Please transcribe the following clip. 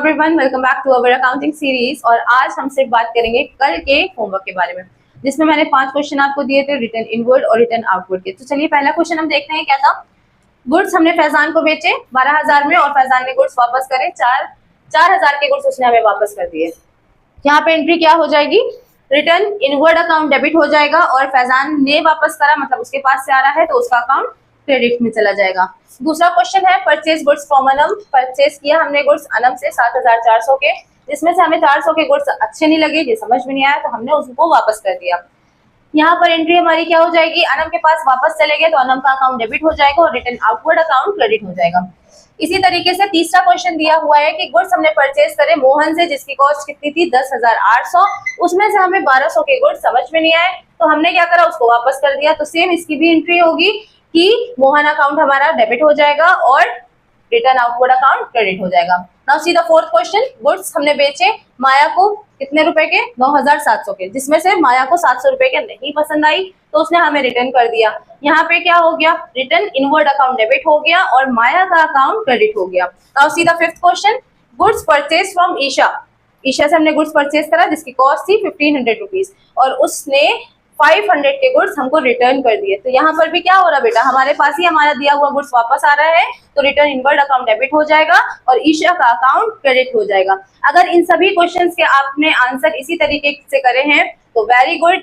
Everyone, welcome back to our accounting series. और आज हम सिर्फ बात करेंगे कल के होमवर्क के बारे में, जिसमें मैंने 5 क्वेश्चन आपको दिए थे रिटर्न इनवर्ड और रिटर्न आउटवर्ड के। तो चलिए पहला क्वेश्चन हम देखते हैं क्या था। गुड्स हमने फैजान को बेचे 12,000 में और फैजान ने गुड्स वापस करे 4,000 के गुड्स उसने हमें वापस कर दिए। यहाँ पे एंट्री क्या हो जाएगी, रिटर्न इनवर्ड अकाउंट डेबिट हो जाएगा और फैजान ने वापस करा मतलब उसके पास से आ रहा है तो उसका अकाउंट क्रेडिट में चला जाएगा। दूसरा क्वेश्चन है purchase goods from Anam. Purchase किया हमने गुड्स अनम से 7,400 के, जिसमें से हमें 400 के गुड्स अच्छे नहीं लगे, ये समझ में नहीं आया तो हमने उसको वापस कर दिया। यहाँ पर एंट्री हमारी क्या हो जाएगी, अनम के पास वापस चले गए तो अनम का अकाउंट डेबिट हो जाएगा और रिटर्न आउटवर्ड अकाउंट क्रेडिट हो जाएगा। इसी तरीके से तीसरा क्वेश्चन दिया हुआ है कि गुड्स हमने परचेज करे मोहन से, जिसकी कॉस्ट कितनी थी 10,800, उसमें से हमें 1200 के गुड्स समझ में नहीं आए तो हमने क्या करा, उसको वापस कर दिया। तो सेम इसकी भी एंट्री होगी कि मोहन अकाउंट हमारा डेबिट हो जाएगा और रिटर्न आउटवर्ड अकाउंट क्रेडिट हो जाएगा। Now see the fourth question, goods हमने बेचे माया को कितने रुपए के, 9,700 के, जिसमें से माया को 700 रुपए के नहीं पसंद आई तो उसने हमें रिटर्न कर दिया। यहाँ पे क्या हो गया, रिटर्न इनवर्ड अकाउंट डेबिट हो गया और माया का अकाउंट क्रेडिट हो गया। Now see the fifth question, goods purchase from Isha. Isha से हमने गुड्स परचेज करा जिसकी कॉस्ट थी 1500 रुपीज और उसने 500 के गुड्स हमको रिटर्न कर दिए। तो यहाँ पर भी क्या हो रहा बेटा, हमारे पास ही हमारा दिया हुआ गुड्स वापस आ रहा है तो रिटर्न इनवर्ड अकाउंट डेबिट हो जाएगा और ईशा का अकाउंट क्रेडिट हो जाएगा। अगर इन सभी क्वेश्चंस के आपने आंसर इसी तरीके से करे हैं तो वेरी गुड।